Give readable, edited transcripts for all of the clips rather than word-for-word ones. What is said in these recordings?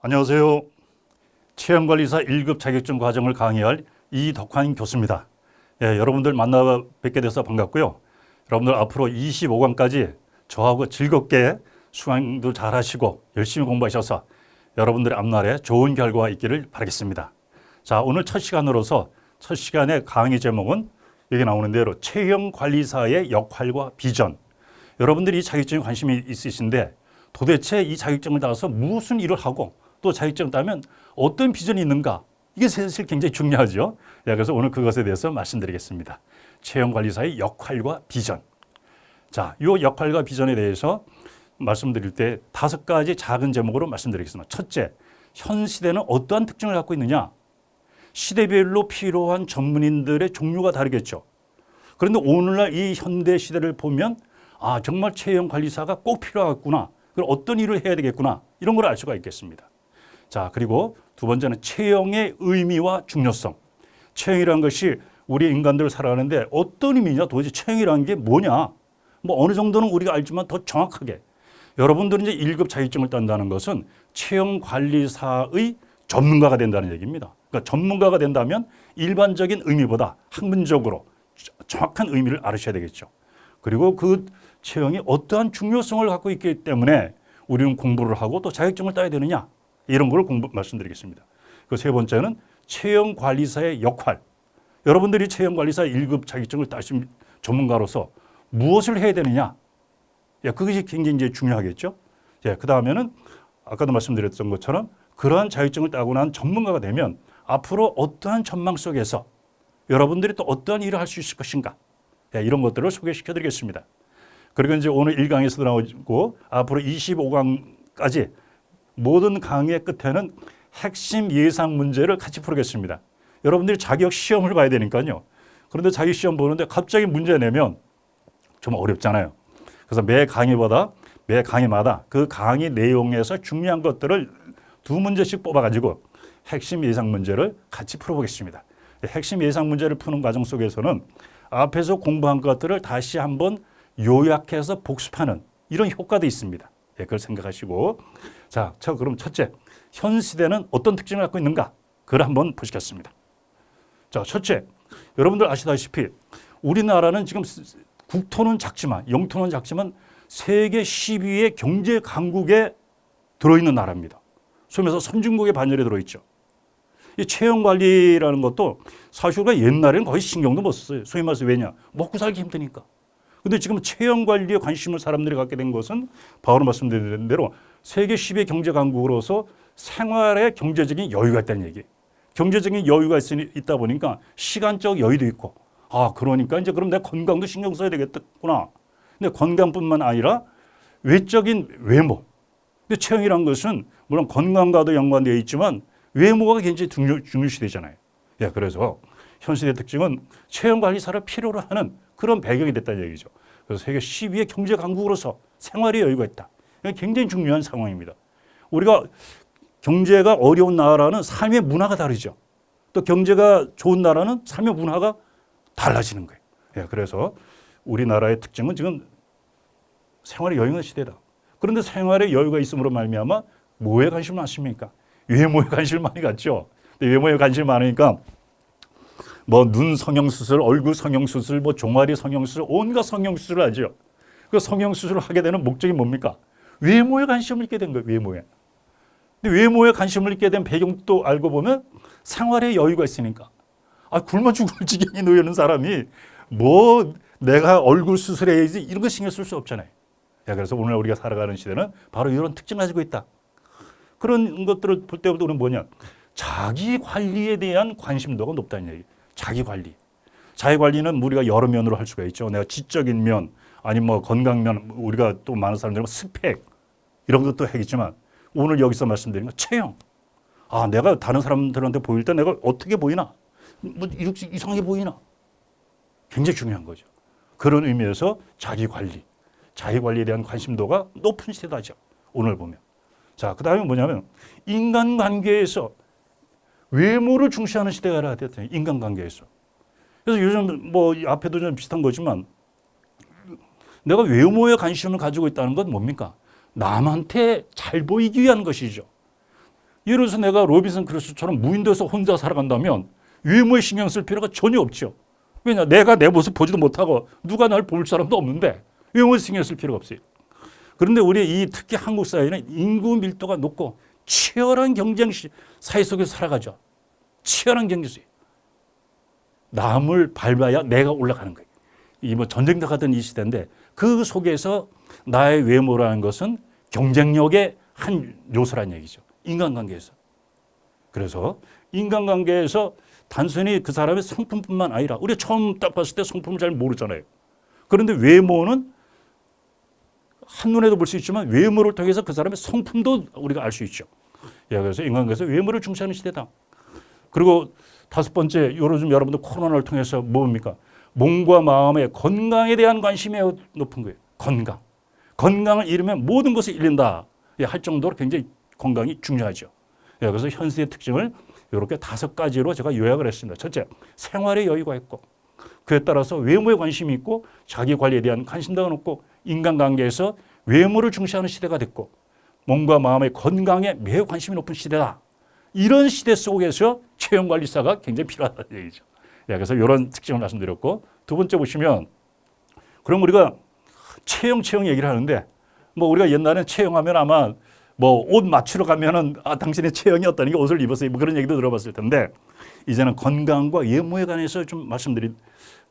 안녕하세요. 체형관리사 1급 자격증 과정을 강의할 이덕환 교수입니다. 여러분들 만나 뵙게 돼서 반갑고요. 여러분들 앞으로 25강까지 저하고 즐겁게 수강도 잘 하시고 열심히 공부하셔서 여러분들의 앞날에 좋은 결과가 있기를 바라겠습니다. 자, 오늘 첫 시간으로서 첫 시간의 강의 제목은 여기 나오는 대로 체형관리사의 역할과 비전. 여러분들이 이 자격증에 관심이 있으신데 도대체 이 자격증을 따서 무슨 일을 하고 또 자격증을 따면 어떤 비전이 있는가? 이게 사실 굉장히 중요하죠. 그래서 오늘 그것에 대해서 말씀드리겠습니다. 체형관리사의 역할과 비전. 자, 이 역할과 비전에 대해서 말씀드릴 때 5가지 작은 제목으로 말씀드리겠습니다. 첫째, 현 시대는 어떠한 특징을 갖고 있느냐? 시대별로 필요한 전문인들의 종류가 다르겠죠. 그런데 오늘날 이 현대 시대를 보면 정말 체형관리사가 꼭 필요하구나. 그럼 어떤 일을 해야 되겠구나. 이런 걸 알 수가 있겠습니다. 자, 그리고 두 번째는 체형의 의미와 중요성. 체형이라는 것이 우리 인간들 살아가는데 어떤 의미냐? 도대체 체형이라는 게 뭐냐? 뭐 어느 정도는 우리가 알지만 더 정확하게. 여러분들은 이제 1급 자격증을 딴다는 것은 체형관리사의 전문가가 된다는 얘기입니다. 그러니까 전문가가 된다면 일반적인 의미보다 학문적으로 정확한 의미를 알으셔야 되겠죠. 그리고 그 체형이 어떠한 중요성을 갖고 있기 때문에 우리는 공부를 하고 또 자격증을 따야 되느냐 이런 걸 말씀드리겠습니다. 그 세 번째는 체형관리사의 역할. 여러분들이 체형관리사 1급 자격증을 따신 전문가로서 무엇을 해야 되느냐. 그것이 굉장히 이제 중요하겠죠. 그 다음에는 아까도 말씀드렸던 것처럼 그러한 자격증을 따고 난 전문가가 되면 앞으로 어떠한 전망 속에서 여러분들이 또 어떠한 일을 할 수 있을 것인가. 이런 것들을 소개시켜 드리겠습니다. 그리고 이제 오늘 1강에서도 나오고 앞으로 25강까지 모든 강의의 끝에는 핵심 예상 문제를 같이 풀겠습니다. 여러분들이 자격 시험을 봐야 되니까요. 그런데 자격 시험 보는데 갑자기 문제 내면 좀 어렵잖아요. 그래서 매 강의마다 그 강의 내용에서 중요한 것들을 2문제씩 뽑아가지고 핵심 예상 문제를 같이 풀어보겠습니다. 핵심 예상 문제를 푸는 과정 속에서는 앞에서 공부한 것들을 다시 한번 요약해서 복습하는 이런 효과도 있습니다. 그걸 생각하시고 자, 그럼 첫째, 현 시대는 어떤 특징을 갖고 있는가? 그걸 한번 보시겠습니다. 자, 첫째, 여러분들 아시다시피 우리나라는 지금 국토는 작지만 영토는 작지만 세계 10위의 경제 강국에 들어있는 나라입니다. 소위 말해서 선진국의 반열에 들어있죠. 이 체형관리라는 것도 사실 우리가 옛날에는 거의 신경도 못 썼어요. 소위 말해서 왜냐? 먹고 살기 힘드니까. 근데 지금 체형관리에 관심을 사람들이 갖게 된 것은 바로 말씀드린 대로 세계 10의 경제 강국으로서 생활에 경제적인 여유가 있다는 얘기예요. 경제적인 여유가 있다 보니까 시간적 여유도 있고 그러니까 이제 그럼 내 건강도 신경 써야 되겠구나. 근데 건강뿐만 아니라 외적인 외모. 근데 체형이란 것은 물론 건강과도 연관되어 있지만 외모가 굉장히 중요시되잖아요. 그래서 현 시대 특징은 체형관리사를 필요로 하는 그런 배경이 됐다는 얘기죠. 그래서 세계 10위의 경제 강국으로서 생활의 여유가 있다. 굉장히 중요한 상황입니다. 우리가 경제가 어려운 나라는 삶의 문화가 다르죠. 또 경제가 좋은 나라는 삶의 문화가 달라지는 거예요. 그래서 우리나라의 특징은 지금 생활의 여유가 시대다. 그런데 생활의 여유가 있음으로 말미암아 뭐에 관심이 많습니까? 외모에 관심을 많이 갖죠. 외모에 관심이 많으니까 뭐 눈 성형수술, 얼굴 성형수술, 뭐 종아리 성형수술, 온갖 성형수술을 하죠. 그 성형수술을 하게 되는 목적이 뭡니까? 외모에 관심을 갖게 된 거예요. 외모에. 근데 외모에 관심을 갖게 된 배경도 알고 보면 생활에 여유가 있으니까. 굶어 죽을 지경에 놓여있는 사람이 뭐 내가 얼굴 수술해야지 이런 거 신경 쓸 수 없잖아요. 그래서 오늘 우리가 살아가는 시대는 바로 이런 특징을 가지고 있다. 그런 것들을 볼 때부터 우리는 뭐냐? 자기 관리에 대한 관심도가 높다는 얘기예요. 자기 관리. 자기 관리는 우리가 여러 면으로 할 수가 있죠. 내가 지적인 면, 아니면 뭐 건강면, 우리가 또 많은 사람들은 스펙 이런 것도 하겠지만 오늘 여기서 말씀드리는 건 체형. 내가 다른 사람들한테 보일 때 내가 어떻게 보이나? 뭐 이렇게 이상하게 보이나? 굉장히 중요한 거죠. 그런 의미에서 자기 관리에 대한 관심도가 높은 시대다죠. 오늘 보면. 자, 그 다음에 뭐냐면 인간관계에서 외모를 중시하는 시대가 됐어요. 인간관계에서. 그래서 요즘 뭐 앞에도 좀 비슷한 거지만 내가 외모에 관심을 가지고 있다는 건 뭡니까? 남한테 잘 보이기 위한 것이죠. 예를 들어서 내가 로빈슨 크루소처럼 무인도에서 혼자 살아간다면 외모에 신경 쓸 필요가 전혀 없죠. 왜냐, 내가 내 모습 보지도 못하고 누가 날 볼 사람도 없는데 외모에 신경 쓸 필요가 없어요. 그런데 우리 이 특히 한국 사회는 인구 밀도가 높고 치열한 경쟁 사회 속에서 살아가죠. 치열한 경쟁 속에 남을 밟아야 내가 올라가는 거예요. 이 뭐 전쟁터 같은 이 시대인데 그 속에서 나의 외모라는 것은 경쟁력의 한 요소란 얘기죠. 인간관계에서. 그래서 인간관계에서 단순히 그 사람의 성품뿐만 아니라 우리가 처음 딱 봤을 때 성품을 잘 모르잖아요. 그런데 외모는 한눈에도 볼 수 있지만 외모를 통해서 그 사람의 성품도 우리가 알 수 있죠. 예, 그래서 인간관계에서 외모를 중시하는 시대다. 그리고 다섯 번째, 요즘 여러분들 코로나를 통해서 뭡니까? 몸과 마음의 건강에 대한 관심이 매우 높은 거예요. 건강. 건강을 잃으면 모든 것을 잃는다. 할 정도로 굉장히 건강이 중요하죠. 예, 그래서 현세의 특징을 이렇게 다섯 가지로 제가 요약을 했습니다. 첫째, 생활에 여유가 있고 그에 따라서 외모에 관심이 있고 자기 관리에 대한 관심도가 높고 인간관계에서 외모를 중시하는 시대가 됐고 몸과 마음의 건강에 매우 관심이 높은 시대다. 이런 시대 속에서 체형관리사가 굉장히 필요하다는 얘기죠. 예, 그래서 이런 특징을 말씀드렸고 두 번째 보시면 그럼 우리가 체형 얘기를 하는데 뭐 우리가 옛날에 체형하면 아마 뭐 옷 맞추러 가면은 당신의 체형이 어떠니까 옷을 입었어요. 뭐 그런 얘기도 들어봤을 텐데 이제는 건강과 외모에 관해서 좀 말씀드린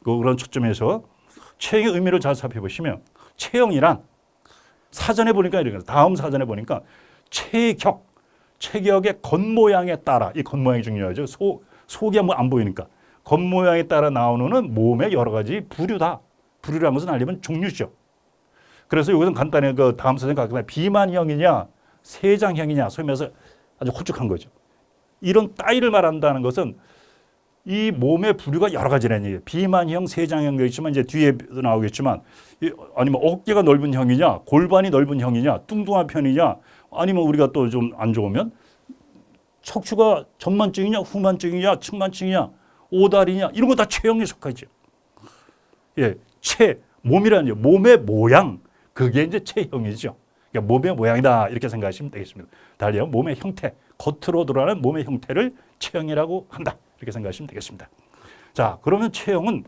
그런 초점에서 체형의 의미를 잘 살펴보시면 체형이란 사전에 보니까 이런 거 다음 사전에 보니까 체격의 겉모양에 따라 이 겉모양이 중요하죠. 속이 뭐 안 보이니까 겉모양에 따라 나오는 몸의 여러 가지 부류다. 부류라는 것은 알려면 종류죠. 그래서 이것은 간단히 그 다음 사전에 가거나 비만형이냐 세장형이냐 소위 말해서 아주 홀쭉한 거죠. 이런 따위를 말한다는 것은 이 몸의 부류가 여러 가지라는 얘기예요. 비만형, 세장형도 있지만 이제 뒤에도 나오겠지만 아니면 어깨가 넓은 형이냐, 골반이 넓은 형이냐, 뚱뚱한 편이냐, 아니면 우리가 또 좀 안 좋으면 척추가 전만증이냐, 후만증이냐, 측만증이냐, 오다리냐 이런 거 다 체형에 속하죠. 예, 몸이라는 게 몸의 모양 그게 이제 체형이죠. 그러니까 몸의 모양이다 이렇게 생각하시면 되겠습니다. 달리 몸의 형태, 겉으로 드러나는 몸의 형태를 체형이라고 한다 이렇게 생각하시면 되겠습니다. 자, 그러면 체형은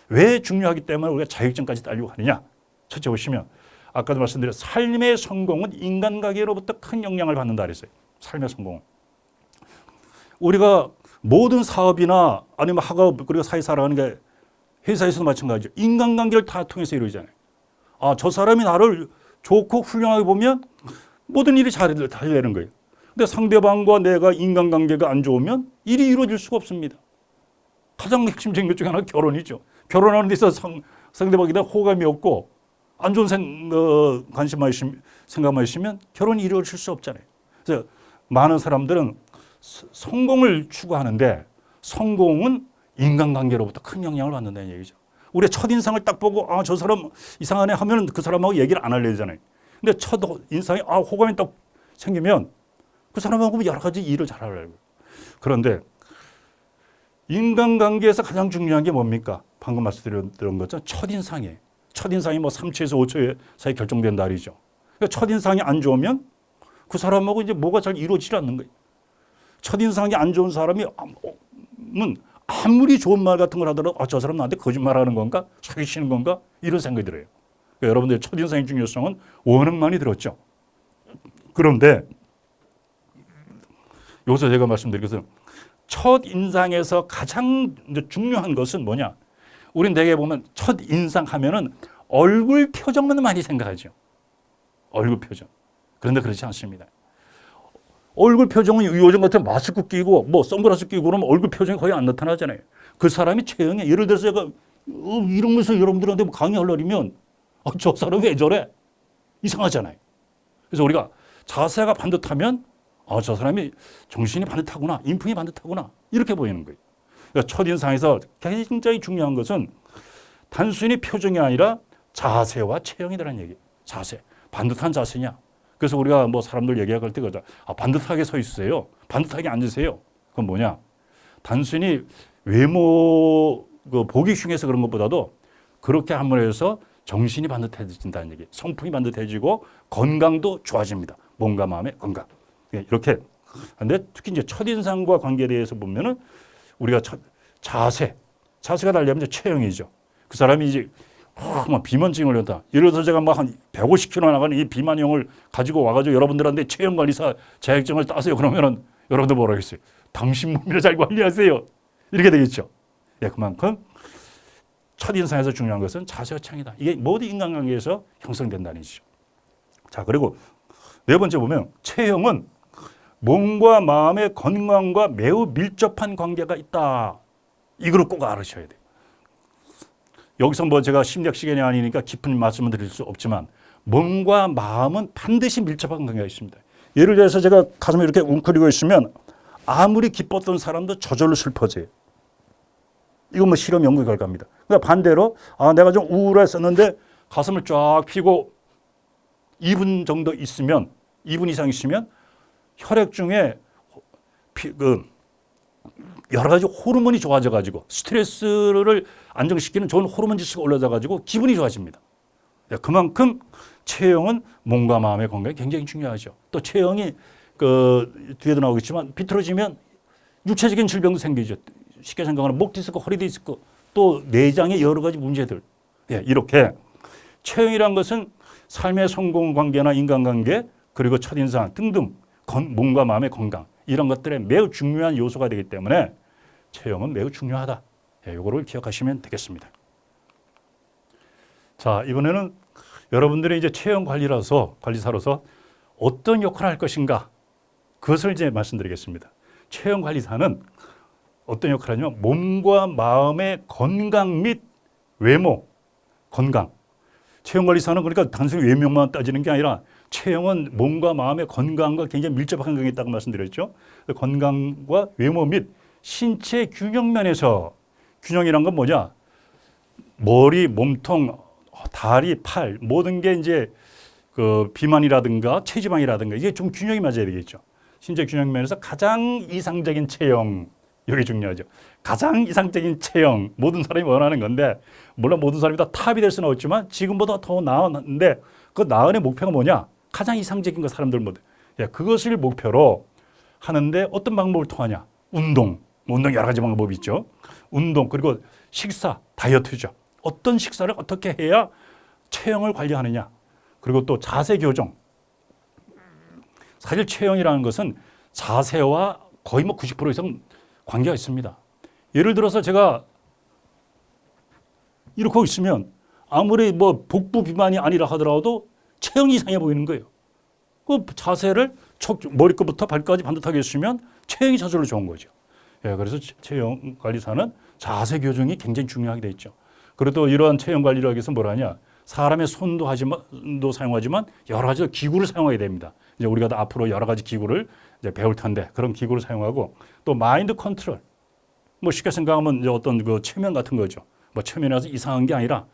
왜 중요하기 때문에 우리가 자격증까지 따려고 하느냐? 첫째 보시면 아까도 말씀드린 삶의 성공은 인간관계로부터 큰 영향을 받는다 그랬어요. 삶의 성공은 우리가 모든 사업이나 아니면 학업 그리고 사회 살아가는 게 회사에서도 마찬가지죠. 인간관계를 다 통해서 이루어지잖아요. 저 사람이 나를 좋고 훌륭하게 보면 모든 일이 잘 되는 거예요. 근데 상대방과 내가 인간관계가 안 좋으면 일이 이루어질 수가 없습니다. 가장 핵심적인 것 중에 하나가 결혼이죠. 결혼하는 데 있어서 상대방에 대한 호감이 없고 안 좋은 관심만 있으면, 생각만 있으면 결혼이 이루어질 수 없잖아요. 그래서 많은 사람들은 성공을 추구하는데 성공은 인간관계로부터 큰 영향을 받는다는 얘기죠. 우리 첫인상을 딱 보고 저 사람 이상하네 하면 그 사람하고 얘기를 안 하려 되잖아요. 근데 첫인상에 호감이 딱 생기면 그 사람하고 여러 가지 일을 잘하려고. 그런데 인간관계에서 가장 중요한 게 뭡니까? 방금 말씀드린 것처럼 첫인상이에요. 첫인상이 뭐 3초에서 5초 사이에 결정된다 말이죠. 그러니까 첫인상이 안 좋으면 그 사람하고 이제 뭐가 잘 이루어지지 않는 거예요. 첫인상이 안 좋은 사람이 아무리 좋은 말 같은 걸 하더라도 저 사람 나한테 거짓말하는 건가? 사기치는 건가? 이런 생각이 들어요. 그러니까 여러분들의 첫인상의 중요성은 워낙 많이 들었죠. 그런데 여기서 제가 말씀드린 것은 첫인상에서 가장 중요한 것은 뭐냐? 우린 대개 보면 첫인상 하면은 얼굴 표정만 많이 생각하죠. 얼굴 표정. 그런데 그렇지 않습니다. 얼굴 표정은 요즘 같은 마스크 끼고 뭐 선글라스 끼고 그러면 얼굴 표정이 거의 안 나타나잖아요. 그 사람이 체형에 예를 들어서 제가 이러면서 여러분들한테 강의하려면 저 사람 왜 저래? 이상하잖아요. 그래서 우리가 자세가 반듯하면 저 사람이 정신이 반듯하구나, 인품이 반듯하구나 이렇게 보이는 거예요. 그러니까 첫인상에서 굉장히 중요한 것은 단순히 표정이 아니라 자세와 체형이라는 얘기예요. 자세, 반듯한 자세냐. 그래서 우리가 뭐 사람들 얘기할 때 그러죠. 반듯하게 서 있으세요. 반듯하게 앉으세요. 그건 뭐냐? 단순히 외모 보기 흉해서 그런 것보다도 그렇게 함으로 해서 정신이 반듯해진다는 얘기예요. 성품이 반듯해지고 건강도 좋아집니다. 몸과 마음의 건강. 이렇게 근데 특히 이제 첫인상과 관계에 대해서 보면은 우리가 자세가 달리면 이제 체형이죠. 그 사람이 이제 막 비만증을 한다. 예를 들어서 제가 막 한 150kg 나가는 이 비만형을 가지고 와가지고 여러분들한테 체형관리사 자격증을 따세요. 그러면은 여러분들 뭐라 하겠어요? 당신 몸이나 잘 관리하세요. 이렇게 되겠죠. 예, 그만큼 첫인상에서 중요한 것은 자세와 체형이다. 이게 모든 인간관계에서 형성된다는 얘기죠. 자, 그리고 네 번째 보면 체형은 몸과 마음의 건강과 매우 밀접한 관계가 있다. 이걸 꼭 알으셔야 돼요. 여기서 뭐 제가 심리학 시간이 아니니까 깊은 말씀을 드릴 수 없지만 몸과 마음은 반드시 밀접한 관계가 있습니다. 예를 들어서 제가 가슴에 이렇게 웅크리고 있으면 아무리 기뻤던 사람도 저절로 슬퍼져요. 이건 뭐 실험 연구 결과입니다. 그러니까 반대로 내가 좀 우울했었는데 가슴을 쫙 펴고 2분 정도 있으면 2분 이상 있으면 혈액 중에 여러 가지 호르몬이 좋아져 가지고 스트레스를 안정시키는 좋은 호르몬 지수가 올라져 가지고 기분이 좋아집니다. 그만큼 체형은 몸과 마음의 건강이 굉장히 중요하죠. 또 체형이 뒤에도 나오겠지만 비틀어지면 육체적인 질병도 생기죠. 쉽게 생각하면 목 디스크, 허리 디스크, 또 내장의 여러 가지 문제들. 이렇게 체형이란 것은 삶의 성공 관계나 인간관계 그리고 첫인상 등등 몸과 마음의 건강 이런 것들에 매우 중요한 요소가 되기 때문에 체형은 매우 중요하다. 이거를 기억하시면 되겠습니다. 자, 이번에는 여러분들이 이제 체형 관리사로서 어떤 역할을 할 것인가 그것을 이제 말씀드리겠습니다. 체형 관리사는 어떤 역할을 하냐면 몸과 마음의 건강 및 외모, 건강. 체형 관리사는 그러니까 단순히 외모만 따지는 게 아니라 체형은 몸과 마음의 건강과 굉장히 밀접한 관계가 있다고 말씀드렸죠. 건강과 외모 및 신체 균형 면에서 균형이란 건 뭐냐? 머리, 몸통, 다리, 팔 모든 게 이제 비만이라든가 체지방이라든가 이게 좀 균형이 맞아야 되겠죠. 신체 균형 면에서 가장 이상적인 체형 이게 중요하죠. 가장 이상적인 체형 모든 사람이 원하는 건데 물론 모든 사람이 다 탑이 될 수는 없지만 지금보다 더 나았는데 그 나은의 목표가 뭐냐? 가장 이상적인 거 사람들 모두 그것을 목표로 하는데 어떤 방법을 통하냐? 운동 여러 가지 방법이 있죠. 운동 그리고 식사 다이어트죠. 어떤 식사를 어떻게 해야 체형을 관리하느냐? 그리고 또 자세 교정. 사실 체형이라는 것은 자세와 거의 90% 이상 관계가 있습니다. 예를 들어서 제가 이렇게 하고 있으면 아무리 복부 비만이 아니라 하더라도 체형이 이상해 보이는 거예요. 그 자세를 머리끝부터 발까지 반듯하게 했으면 체형이 저절로 좋은 거죠. 그래서 체형 관리사는 자세 교정이 굉장히 중요하게 돼 있죠. 그리고 또 이러한 체형 관리를 하기 위해서 뭐라 하냐? 사람의 손도 사용하지만 여러 가지 기구를 사용해야 됩니다. 이제 우리가 다 앞으로 여러 가지 기구를 이제 배울 텐데 그런 기구를 사용하고 또 마인드 컨트롤. 쉽게 생각하면 이제 어떤 체면 같은 거죠. 체면이라서 이상한 게 아니라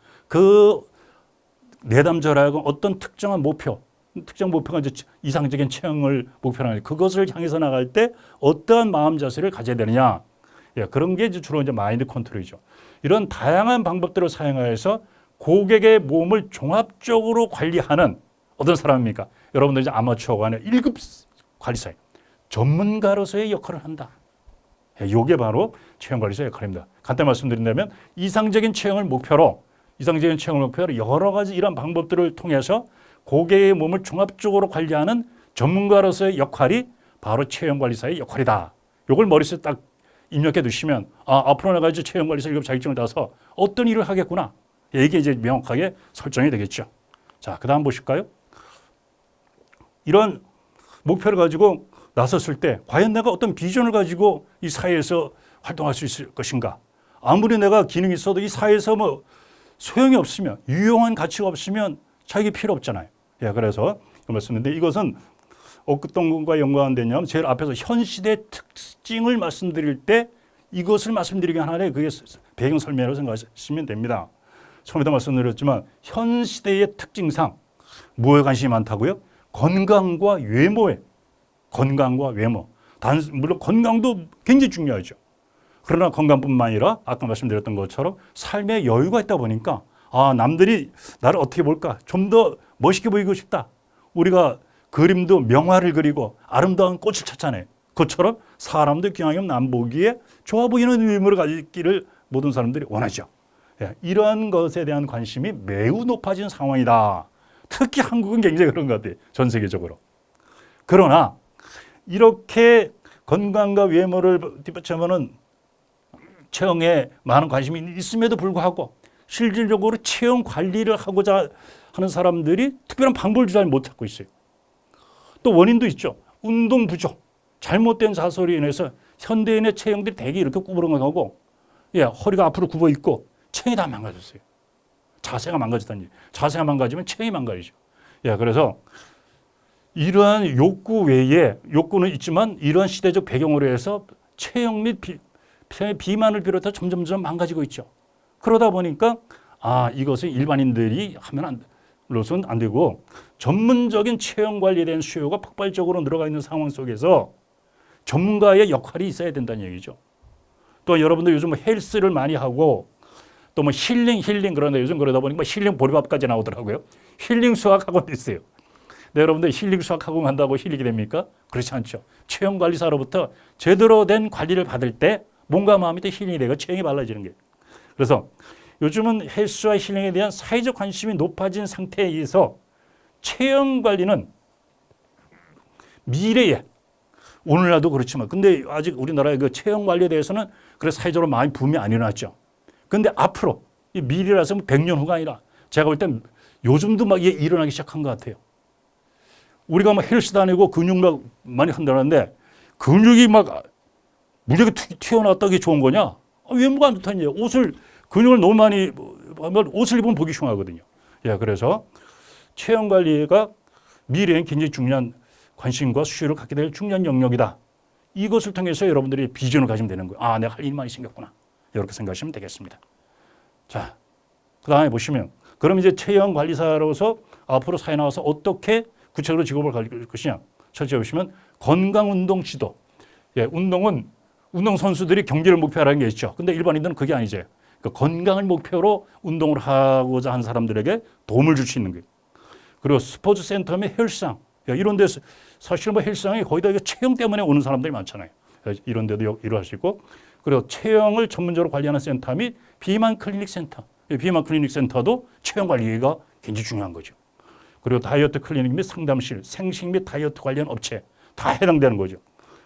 내담절하고 어떤 특정한 목표가 이제 이상적인 체형을 목표로 하는 그것을 향해서 나갈 때 어떠한 마음 자세를 가져야 되느냐. 그런 게 이제 주로 이제 마인드 컨트롤이죠. 이런 다양한 방법들을 사용해서 고객의 몸을 종합적으로 관리하는 어떤 사람입니까? 여러분들 이제 아마추어가 아니라 1급 관리사예요. 전문가로서의 역할을 한다. 이게 바로 체형관리사의 역할입니다. 간단히 말씀드린다면 이상적인 체형을 목표로 여러 가지 이런 방법들을 통해서 고객의 몸을 종합적으로 관리하는 전문가로서의 역할이 바로 체형관리사의 역할이다. 이걸 머릿속에 딱 입력해 두시면 앞으로 내가 이제 체형관리사 1급 자격증을 따서 어떤 일을 하겠구나. 이게 이제 명확하게 설정이 되겠죠. 자, 그 다음 보실까요? 이런 목표를 가지고 나섰을 때 과연 내가 어떤 비전을 가지고 이 사회에서 활동할 수 있을 것인가? 아무리 내가 기능이 있어도 이 사회에서 소용이 없으면 유용한 가치가 없으면 자기 필요 없잖아요. 그래서 말씀드렸는데 이것은 어떤 것과 연관되냐면 제일 앞에서 현 시대의 특징을 말씀드릴 때 이것을 말씀드리기 하나에 그게 배경 설명이라고 생각하시면 됩니다. 처음에도 말씀드렸지만 현 시대의 특징상 무엇에 관심이 많다고요? 건강과 외모. 물론 건강도 굉장히 중요하죠. 그러나 건강뿐만 아니라 아까 말씀드렸던 것처럼 삶에 여유가 있다 보니까 남들이 나를 어떻게 볼까? 좀 더 멋있게 보이고 싶다. 우리가 그림도 명화를 그리고 아름다운 꽃을 찾잖아요. 그것처럼 사람도 경향형 남보기에 좋아 보이는 외모를 가지기를 모든 사람들이 원하죠. 예, 이러한 것에 대한 관심이 매우 높아진 상황이다. 특히 한국은 굉장히 그런 것 같아요. 전 세계적으로. 그러나 이렇게 건강과 외모를 뒷받침하는 체형에 많은 관심이 있음에도 불구하고 실질적으로 체형 관리를 하고자 하는 사람들이 특별한 방법을 잘 못 찾고 있어요. 또 원인도 있죠. 운동 부족, 잘못된 자세로 인해서 현대인의 체형들이 대개 이렇게 구부렁하고 예, 허리가 앞으로 굽어 있고 체형이 다 망가졌어요. 자세가 망가졌다는 얘기. 자세가 망가지면 체형이 망가지죠. 예, 그래서 이러한 욕구 외에 욕구는 있지만 이러한 시대적 배경으로 해서 체형 및 비만을 비롯해 점점 망가지고 있죠. 그러다 보니까 이것은 일반인들이 하면 로서는 안 되고 전문적인 체형 관리에 대한 수요가 폭발적으로 늘어가 있는 상황 속에서 전문가의 역할이 있어야 된다는 얘기죠. 또 여러분들 요즘 헬스를 많이 하고 또 뭐 힐링 그런데 요즘 그러다 보니까 힐링 보리밥까지 나오더라고요. 힐링 수학 학원도 있어요. 네, 여러분들 힐링 수학 학원 간다고 힐링이 됩니까? 그렇지 않죠. 체형 관리사로부터 제대로 된 관리를 받을 때 몸과 마음이 더 힐링이 되고 체형이 발라지는 거예요. 그래서 요즘은 헬스와 힐링에 대한 사회적 관심이 높아진 상태에 의해서 체형 관리는 미래에 오늘날도 그렇지만 근데 아직 우리나라의 그 체형 관리에 대해서는 그래서 사회적으로 많이 붐이 안 일어났죠. 근데 앞으로 이 미래라서 100년 후가 아니라 제가 볼 땐 요즘도 막 이게 일어나기 시작한 것 같아요. 우리가 막 헬스 다니고 근육막 많이 한다는데 근육이 막 무지하게 튀어나왔다 게 좋은 거냐? 외모가 안 좋다는 얘기예요. 근육을 너무 많이 하면 옷을 입으면 보기 흉하거든요. 예, 그래서 체형 관리가 미래엔 굉장히 중요한 관심과 수요를 갖게 될 중요한 영역이다. 이것을 통해서 여러분들이 비전을 가지면 되는 거예요. 내가 할 일이 많이 생겼구나. 이렇게 생각하시면 되겠습니다. 자, 그 다음에 보시면 그럼 이제 체형 관리사로서 앞으로 사회 나와서 어떻게 구체적으로 직업을 가질 것이냐. 첫째 보시면 건강운동 지도. 예, 운동은 운동선수들이 경기를 목표로 하는 게 있죠. 근데 일반인들은 그게 아니죠. 그러니까 건강을 목표로 운동을 하고자 하는 사람들에게 도움을 줄 수 있는 거예요. 그리고 스포츠 센터 및 헬스장. 이런 데서 사실 뭐 헬스장이 거의 다 체형 때문에 오는 사람들이 많잖아요. 이런 데도 일을 할 수 있고. 그리고 체형을 전문적으로 관리하는 센터 및 비만 클리닉 센터. 비만 클리닉 센터도 체형 관리가 굉장히 중요한 거죠. 그리고 다이어트 클리닉 및 상담실, 생식 및 다이어트 관련 업체 다 해당되는 거죠.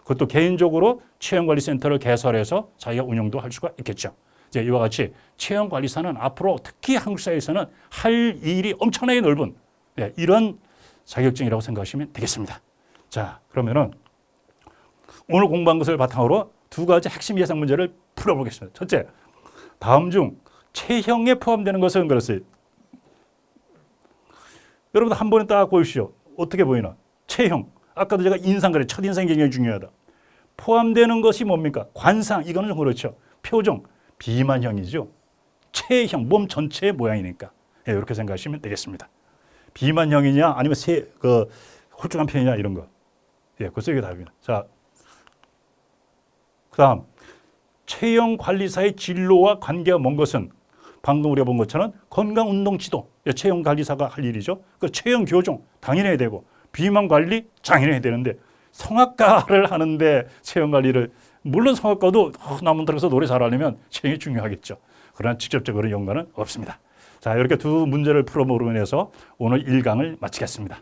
그것도 개인적으로 체형관리센터를 개설해서 자기가 운영도 할 수가 있겠죠. 이제 이와 같이 체형관리사는 앞으로 특히 한국 사회에서는 할 일이 엄청나게 넓은 이런 자격증이라고 생각하시면 되겠습니다. 자, 그러면은 오늘 공부한 것을 바탕으로 두 가지 핵심 예상 문제를 풀어보겠습니다. 첫째, 다음 중 체형에 포함되는 것은 그렇어요. 여러분 한 번에 딱 보십시오. 어떻게 보이나? 체형. 아까도 제가 인상 그래. 첫인상이 굉장히 중요하다. 포함되는 것이 뭡니까? 관상. 이거는 좀 그렇죠. 표정. 비만형이죠. 체형. 몸 전체의 모양이니까. 이렇게 생각하시면 되겠습니다. 비만형이냐 아니면 홀쭉한 편이냐 이런 거. 그래서 이게 답입니다. 자, 그 다음 체형 관리사의 진로와 관계가 먼 것은 방금 우리가 본 것처럼 건강운동 지도, 체형 관리사가 할 일이죠. 그 체형 교정 당연히 해야 되고 비만 관리 당연히 해야 되는데 성악가를 하는데 체형 관리를 물론 성악가도 남은 들어서 노래 잘하려면 체형이 중요하겠죠. 그러나 직접적으로 연관은 없습니다. 자, 이렇게 두 문제를 풀어보면서 오늘 1강을 마치겠습니다.